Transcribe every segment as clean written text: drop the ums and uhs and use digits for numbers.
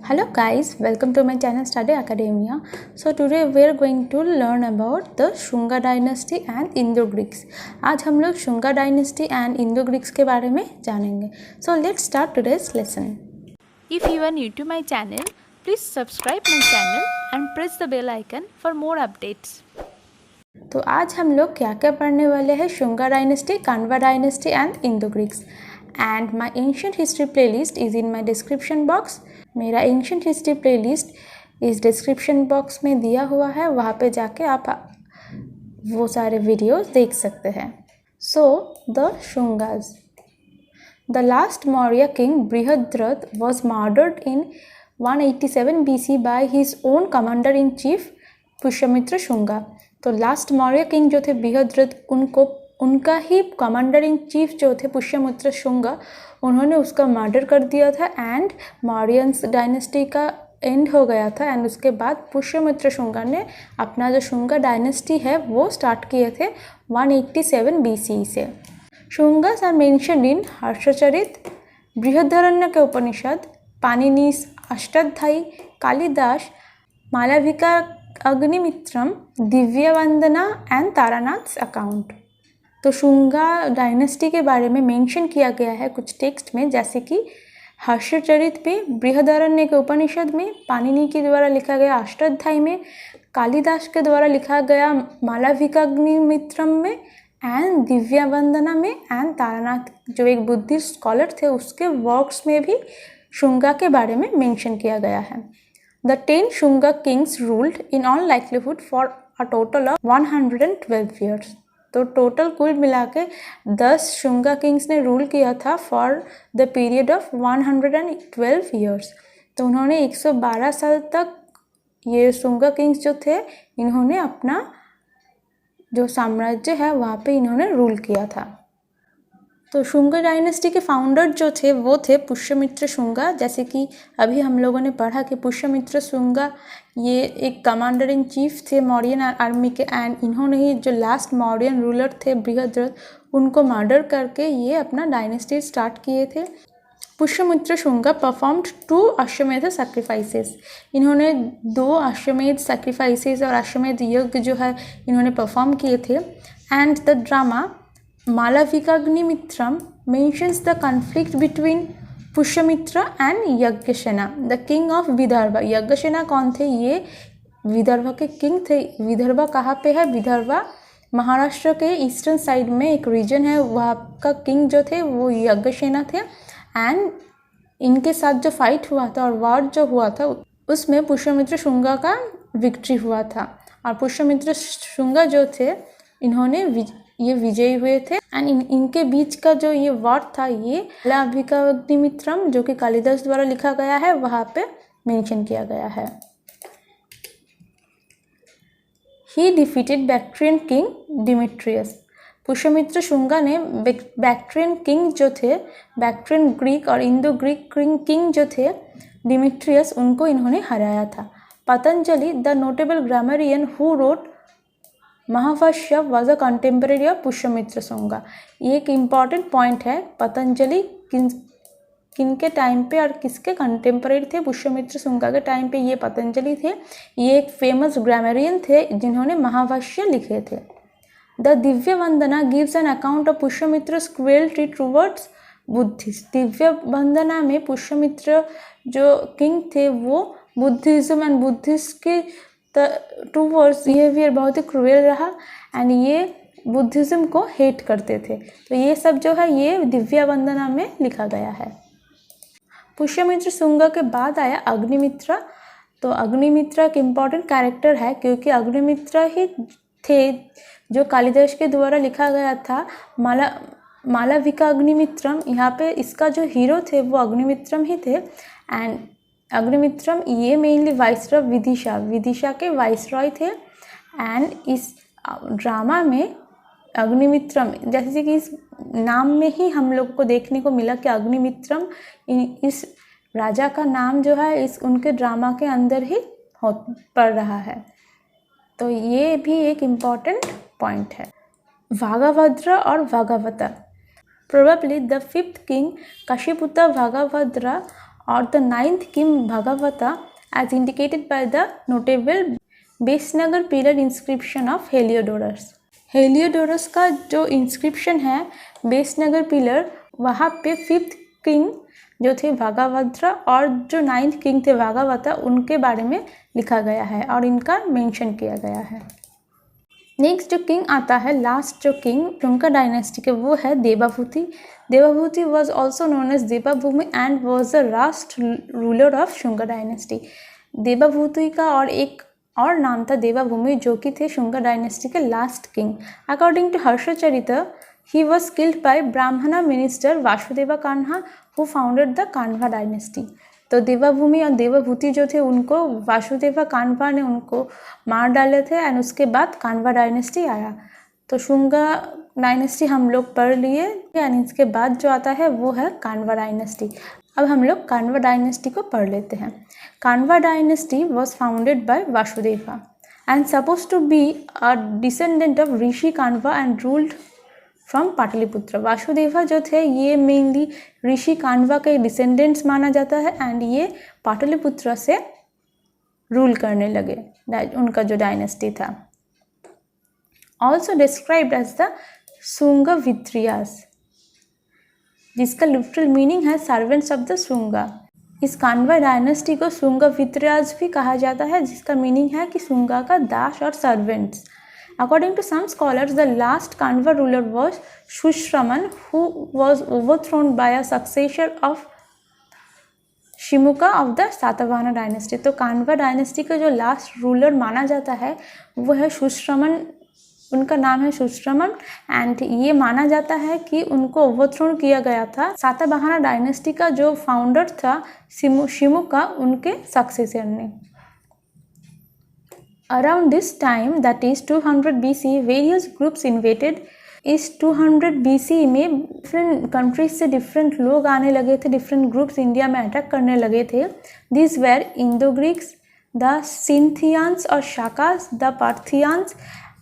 Hello guys, welcome to my channel Study Academia. So today we are going to learn about the Shunga dynasty and Indo-Greeks. आज हम लोग Shunga dynasty and Indo Greeks के बारे में जानेंगे. So let's start today's lesson. If you are new to my channel, please subscribe my channel and press the bell icon for more updates. तो आज हम लोग क्या क्या पढ़ने वाले हैं Shunga dynasty, Kanva dynasty and Indo Greeks. And my ancient history playlist is in my description box. मेरा एंशिएंट हिस्ट्री प्लेलिस्ट इस डिस्क्रिप्शन बॉक्स में दिया हुआ है, वहाँ पे जाके आप वो सारे वीडियोस देख सकते हैं. So the Shungas. The last Maurya king Brihadratha was murdered in 187 BC by his own commander-in-chief Pushyamitra Shunga. तो लास्ट मौर्य किंग जो थे बृहद्रथ, उनका ही कमांडर इन चीफ जो थे पुष्यमित्र शुंगा, उन्होंने उसका मर्डर कर दिया था एंड मौर्यंस डायनेस्टी का एंड हो गया था. एंड उसके बाद पुष्यमित्र शुंगा ने अपना जो शुंगा डायनेस्टी है वो स्टार्ट किए थे 187 BC से. Shungas are mentioned in Harshacharita, Brihadaranyaka के उपनिषद, पाणिनीस अष्टाध्यायी, कालिदास, मालविका अग्निमित्रम, दिव्यवंदना एंड तारानाथ अकाउंट. तो शुंगा डायनेस्टी के बारे में मेंशन किया गया है कुछ टेक्स्ट में, जैसे कि हर्षचरित में, बृहदारण्य के उपनिषद में, पाणिनि के द्वारा लिखा गया अष्टाध्यायी में, कालिदास के द्वारा लिखा गया मालविका अग्निमित्रम में, एंड दिव्यवंदना में, एंड तारानाथ जो एक बुद्धिस्ट स्कॉलर थे उसके वर्क्स में भी शुंगा के बारे में मेंशन किया गया है. The 10 Shunga Kings ruled in all likelihood for a total of 112 years. तो टोटल कुल मिला के 10 शुंगा किंग्स ने रूल किया था for the period of 112 years. तो उन्होंने 112 साल तक ये शुंगा किंग्स जो थे इन्होंने अपना जो साम्राज्य है वहाँ पे इन्होंने रूल किया था. तो शुंगा डायनेस्टी के फाउंडर जो थे वो थे पुष्यमित्र शुंगा. जैसे कि अभी हम लोगों ने पढ़ा कि पुष्यमित्र शुंगा ये एक कमांडर इन चीफ थे मौर्यन आर्मी के, एंड इन्होंने ही जो लास्ट मौर्यन रूलर थे बृहद्रथ उनको मर्डर करके ये अपना डायनेस्टी स्टार्ट किए थे. पुष्यमित्र शुंगा परफॉर्म्ड 2 अश्वमेध सैक्रिफाइसेस. इन्होंने 2 अश्वमेध सैक्रिफाइसेस और अश्वमेध यज्ञ जो है इन्होंने परफॉर्म किए थे. And the drama Malavikagnimitram mentions the conflict between Pushyamitra and Yajnasena, the king of Vidarbha. Yajnasena कौन थे? ये विदर्भ के किंग थे. विदर्भ कहाँ पे है? विदर्भ महाराष्ट्र के ईस्टर्न साइड में एक रीजन है, वहाँ का किंग जो थे वो यज्ञसेना थे. एंड इनके साथ जो फाइट हुआ था और वॉर जो हुआ था उसमें पुष्यमित्र शुंगा का विक्ट्री हुआ था. और पुष्यमित्र शुंगा जो थे इन्होंने ये विजयी हुए थे. एंड इनके बीच का जो ये वॉर था ये मालविका अग्निमित्रम जो कि कालिदास द्वारा लिखा गया है वहाँ पे मेंशन किया गया है. He defeated Bactrian king Demetrius. Pushyamitra Shunga ने बैक्ट्रियन किंग जो थे, बैक्ट्रियन ग्रीक और इंडो ग्रीक किंग जो थे डिमिट्रियस, उनको इन्होंने हराया था. Patanjali the notable grammarian who wrote Mahabhashya was a contemporary of Pushyamitra Shunga. ये एक इम्पॉर्टेंट पॉइंट है. पतंजलि किनके टाइम पे और किसके कंटेम्परेरी थे? पुष्यमित्र शुंगा के टाइम पे ये पतंजलि थे. ये एक फेमस ग्रामरियन थे जिन्होंने महाभाष्य लिखे थे. The Divya Vandana gives an account of Pushyamitra cruelty towards Buddhist. Divya Vandana में पुष्यमित्र जो किंग थे वो बुद्धिज्म एंड बुद्धिस्ट के टूवर्ड्स बिहेवियर बहुत ही क्रूएल रहा एंड ये बुद्धिज्म को हेट करते थे. तो ये सब जो है ये दिव्य वंदना में लिखा गया है. पुष्यमित्र शुंगा के बाद आया अग्निमित्र. तो अग्निमित्र एक इम्पॉर्टेंट कैरेक्टर है क्योंकि अग्निमित्र ही थे जो कालिदास के द्वारा लिखा गया था मालविका अग्निमित्रम. यहाँ पे इसका जो हीरो थे वो अग्निमित्रम ही थे. एंड अग्निमित्रम ये मेनली वाइसरॉय विदिशा के वाइसरॉय थे. एंड इस ड्रामा में अग्निमित्रम जैसे कि इस नाम में ही हम लोग को देखने को मिला कि अग्निमित्रम इस राजा का नाम जो है इस उनके ड्रामा के अंदर ही पड़ रहा है. तो ये भी एक इम्पॉर्टेंट पॉइंट है. भागभद्र और Bhagavat. Probably the 5th king Kashiputta Bhagavadra or the ninth king Bhagavata as indicated by the notable Besnagar pillar inscription of Heliodorus. Heliodorus का जो इंस्क्रिप्शन है बेसनगर पिलर, वहाँ पे 5th किंग जो थे भागवत और जो 9th किंग थे भागवत, उनके बारे में लिखा गया है और इनका मेंशन किया गया है। नेक्स्ट जो किंग आता है, लास्ट जो किंग शुंगा डायनेस्टी के, वो है Devabhuti. Devabhuti was also known as Devabhumi and was the last ruler of Shunga dynasty. Devabhuti का और एक और नाम था देवाभूमि, जो कि थे शुंगा डायनेस्टी के last king. According to Harshacharitra, he was killed by Brahmin minister Vasudeva Kanha who founded the Kanva dynasty. तो देवाभूमि और देवाभूति जो थे उनको वासुदेवा कान्वा ने उनको मार डाले थे एंड उसके बाद कान्वा डायनेस्टी आया। तो शुंगा डायनेस्टी हम लोग पढ़ लिए एंड इसके बाद जो आता है वो है कान्वा डायनेस्टी। अब हम लोग कान्वा डायनेस्टी को पढ़ लेते हैं। Kanva dynasty was founded by Vasudeva and suppose to be a descendant of Rishi Kanva and ruled from Pataliputra. Vasudeva जो थे ये मेनली ऋषि कान्वा के डिसेंडेंट्स माना जाता है एंड ये पाटलिपुत्र से रूल करने लगे, उनका जो डायनेस्टी था। Also described as the Shunga Vitriyas, जिसका लिटरल मीनिंग है सर्वेंट्स ऑफ द शुंगा। इस कान्वा डायनेस्टी को शुंगा वित्रियास भी कहा जाता है, जिसका मीनिंग है कि शुंगा का दास और servants. According to some scholars, the last Kanva ruler was Shushraman, who was overthrown by a successor of Shimuka of the Satavahana dynasty. तो कान्वा डायनेस्टी का जो लास्ट रूलर माना जाता है वो है शुश्रमन, उनका नाम है शुश्रमन एंड ये माना जाता है कि उनको ओवरथ्रोन किया गया था सातवाहन डायनेस्टी का जो फाउंडर था शिमुका, उनके सक्सेसर ने। Around this time, that is 200 BC, various groups invaded। इस 200 BC में डिफरेंट कंट्रीज से डिफरेंट लोग आने लगे थे, डिफरेंट ग्रुप्स इंडिया में अटैक करने लगे थे। This were Indo Greeks, the Scythians और शाकास, द पार्थियंस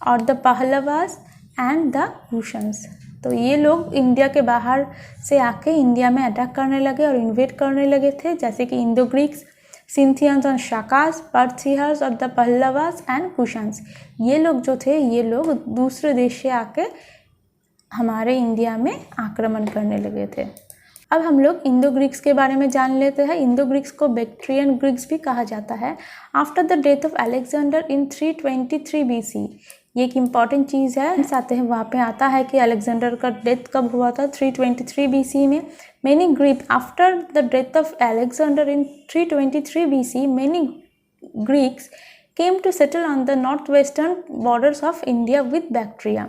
और the Pahlavas and the Kushans. तो ये लोग इंडिया के बाहर से आके इंडिया में अटैक करने लगे और इन्वेड करने लगे थे, जैसे कि इंडो ग्रीक्स, सिंथियंस और शाकास, पार्थियर्स और द पहलवास एंड कुशन्स। ये लोग जो थे ये लोग दूसरे देश से आके हमारे इंडिया में आक्रमण करने लगे थे। अब हम लोग इंडो ग्रीक्स के बारे में जान लेते हैं। इंडो ग्रीक्स को बैक्ट्रियन ग्रीक्स भी कहा जाता है। After the death of Alexander in 323 BC, ये एक इम्पॉर्टेंट चीज़ है, आते हैं वहाँ पे आता है कि अलेक्जेंडर का डेथ कब हुआ था, 323 BC में। Many Greeks, after the death of Alexander in 323 BC, many Greeks came to settle on the northwestern borders of India with Bactria।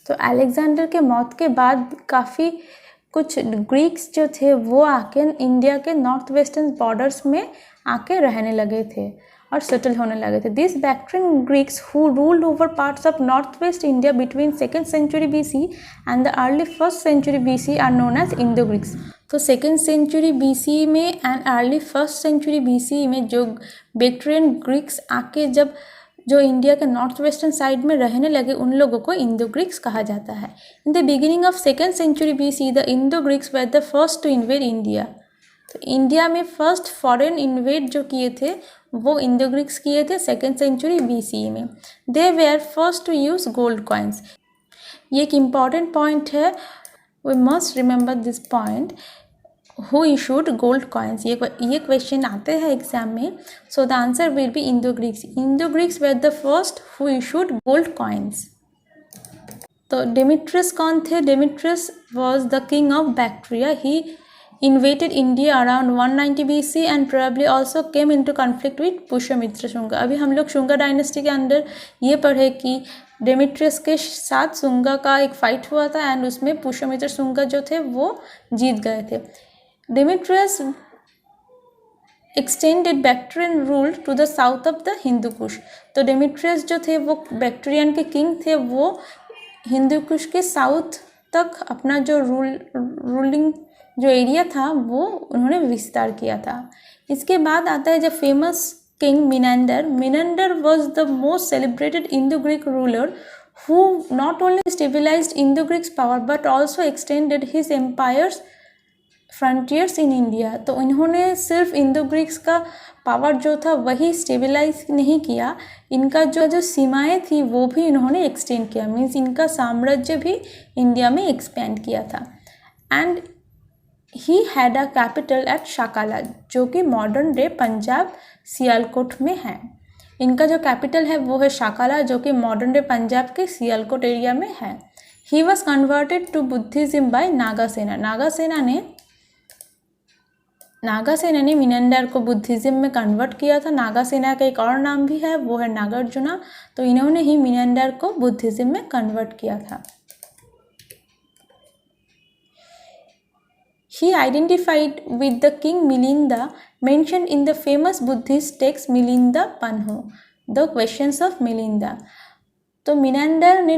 तो अलेक्जेंडर के मौत के बाद काफ़ी कुछ ग्रीक्स जो थे वो आके इंडिया के नॉर्थ वेस्टर्न बॉर्डर्स में आके रहने लगे थे और सेटल होने लगे थे। This Bactrian Greeks who ruled over parts of north west India between 2nd century BC and the early 1st century BC are known as Indo Greeks. तो 2nd century BC में and early 1st century BC में जो Bactrian Greeks आके जब जो India के north western side में रहने लगे, उन लोगों को इंडो ग्रीक्स कहा जाता है। In the beginning of 2nd century BC, the Indo Greeks were the first to invade India. तो इंडिया में फर्स्ट फॉरेन इन्वेड जो किए थे वो इंडो ग्रीक्स किए थे 2nd century BC में। They were first to use gold coins. ये एक इम्पॉर्टेंट पॉइंट है, we must remember this point. Who issued gold coins, ये क्वेश्चन आते हैं एग्जाम में। So the answer will be Indo Greeks. Indo Greeks were the first who issued gold coins. तो Demetrius कौन थे? Demetrius was the king of Bactria. He invaded India around 190 BC and probably also came into conflict with Pushyamitra Shunga. अभी हम लोग Shunga dynasty के अंदर ये पढ़े कि डेमेट्रियस के साथ शुंगा का एक फाइट हुआ था एंड उसमें पुष्यमित्र शुंगा जो थे वो जीत गए थे। Demetrius extended Bactrian rule to the south of the Hindu Kush. तो डेमेट्रियस जो थे वो बैक्ट्रियन के किंग थे, वो हिंदू कुश के साउथ तक अपना जो रूलिंग जो एरिया था वो उन्होंने विस्तार किया था। इसके बाद आता है जब famous king Menander. Menander was the most celebrated Indo Greek ruler who not only stabilised Indo Greeks power but also extended his empire's frontiers in India. तो इन्होंने सिर्फ इंडो ग्रीक्स का पावर जो था वही स्टेबलाइज नहीं किया, इनका जो सीमाएं थी वो भी इन्होंने एक्सटेंड किया, मीन्स इनका साम्राज्य भी इंडिया में एक्सपेंड किया था। And he had a capital at Sakala, जो कि मॉडर्न डे पंजाब सियालकोट में है। इनका जो कैपिटल है वो है शाकाला, जो कि मॉडर्न डे पंजाब के सियालकोट एरिया में है। He was converted to Buddhism by Nagasena. Nagasena ने मिनेंडर को बुद्धिज्म में कन्वर्ट किया था। नागासेना का एक और नाम भी है, वो है नागार्जुना। तो इन्होंने ही मिनेंडर को बुद्धिज्म में कन्वर्ट किया था। He identified with the king Milinda mentioned in the famous Buddhist text Milinda Panho, The Questions of Milinda। तो मिनेंडर ने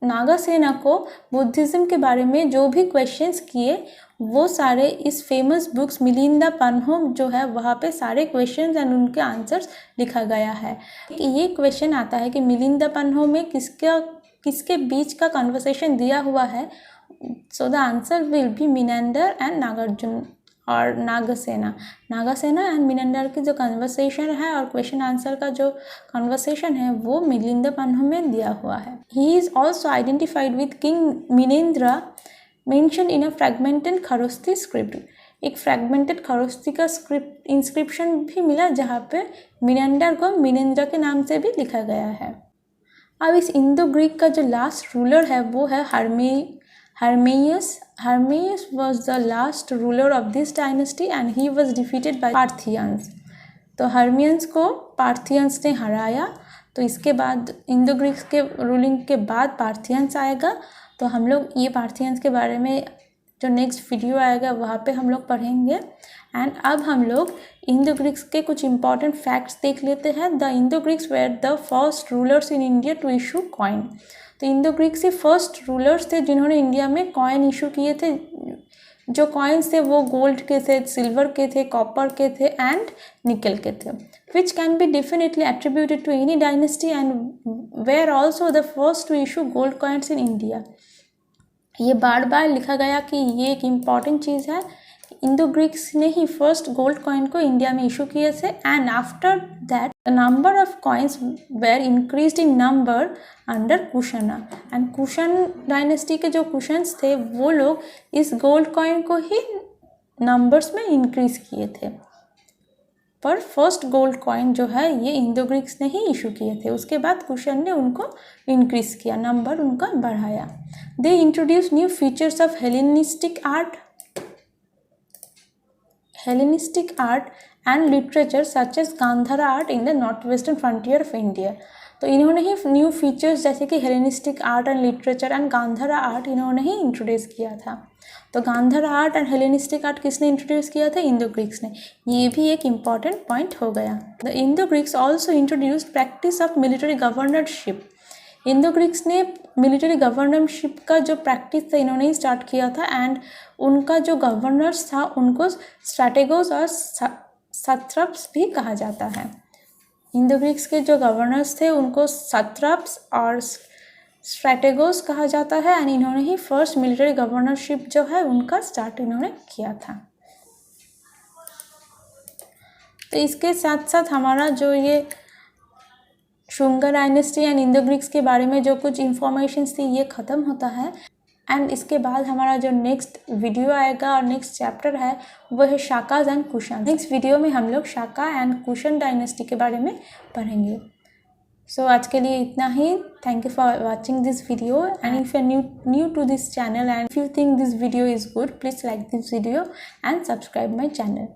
नागासेना को बुद्धिज्म के बारे में जो भी क्वेश्चंस किए वो सारे इस फेमस बुक्स मिलिंदा पन्हो जो है वहाँ पे सारे क्वेश्चंस एंड उनके आंसर्स लिखा गया है। ये क्वेश्चन आता है कि मिलिंदा पन्हो में किसके बीच का कन्वर्सेशन दिया हुआ है। So the answer will be Menander and Nagarjuna और नागासेना एंड मिनेंडर की जो कन्वर्सेशन है और क्वेश्चन आंसर का जो कन्वर्सेशन है वो मिलिंदा पन्हो में दिया हुआ है। He is also identified with king Minendra mention in a fragmented Kharosthi script. एक फ्रैगमेंटेड खरोस्ती का स्क्रिप्ट इंस्क्रिप्शन भी मिला जहाँ पे मिनेंडर को मिनेंद्रा के नाम से भी लिखा गया है। अब इस इंडो ग्रीक का जो लास्ट रूलर है वो है Hermeius was the last ruler of this dynasty and he was defeated by Parthians। तो हर्मियंस को पार्थियंस ने हराया। तो इसके बाद इंडो ग्रीक्स के रूलिंग के बाद पार्थियंस आएगा। तो हम लोग ये पार्थियंस के बारे में जो नेक्स्ट वीडियो आएगा वहाँ पे हम लोग पढ़ेंगे। एंड अब हम लोग इंडो ग्रीक्स के कुछ इंपॉर्टेंट फैक्ट्स देख लेते हैं। The Indo Greeks were the first rulers in India to issue coin. तो इंडो ग्रीक्स ही फर्स्ट रूलर्स थे जिन्होंने इंडिया में कॉइन इशू किए थे। जो कॉइन्स थे वो गोल्ड के थे, सिल्वर के थे, कॉपर के थे एंड निकल के थे, which can be definitely attributed to any dynasty and were also the first to issue gold coins in India. ये बार बार लिखा गया कि ये एक इम्पॉर्टेंट चीज़ है। इंडो ग्रीक्स ने ही फर्स्ट गोल्ड कॉइन को इंडिया में इशू किए थे। And after that the number of coins were increased in number under Kushana. And Kushan dynasty के जो कुशन्स थे वो लोग इस गोल्ड कॉइन को ही नंबर्स में इंक्रीज किए थे। पर फर्स्ट गोल्ड कॉइन जो है ये इंडो ग्रीक्स ने ही इशू किए थे। उसके बाद कुशन ने उनको इंक्रीज किया, नंबर उनका बढ़ाया। They introduce new features of Hellenistic art and literature such as Gandhara art in the north western frontier of India. तो इन्होंने ही न्यू फीचर्स जैसे कि Hellenistic art and literature and Gandhara art इन्होंने ही इंट्रोड्यूस किया था। तो Gandhara art and Hellenistic art किसने इंट्रोड्यूस किया था? इंडो ग्रीक्स ने। ये भी एक इम्पॉर्टेंट पॉइंट हो गया। The Indo Greeks also introduced practice of military governorship. Indo Greeks ने मिलिट्री गवर्नरशिप का जो प्रैक्टिस था इन्होंने ही स्टार्ट किया था। एंड उनका जो गवर्नर्स था उनको स्ट्रैटेगोस और सत्रप्स भी कहा जाता है। इंडो ग्रीक्स के जो गवर्नर्स थे उनको सत्रप्स और स्ट्रैटेगोस कहा जाता है। एंड इन्होंने ही फर्स्ट मिलिट्री गवर्नरशिप जो है उनका स्टार्ट इन्होंने किया था। तो इसके साथ साथ हमारा जो ये Shunga dynasty and Indo Greeks के बारे में जो कुछ इंफॉर्मेशन थी ये ख़त्म होता है। एंड इसके बाद हमारा जो नेक्स्ट वीडियो आएगा और नेक्स्ट चैप्टर है वो है Shakas and cushion. Next video में हम लोग शाका एंड कुशन डायनेस्टी के बारे में पढ़ेंगे। सो आज के लिए इतना ही। Thank you for watching this video and if you are new to this channel and if you think this video is good please like this video and subscribe my channel.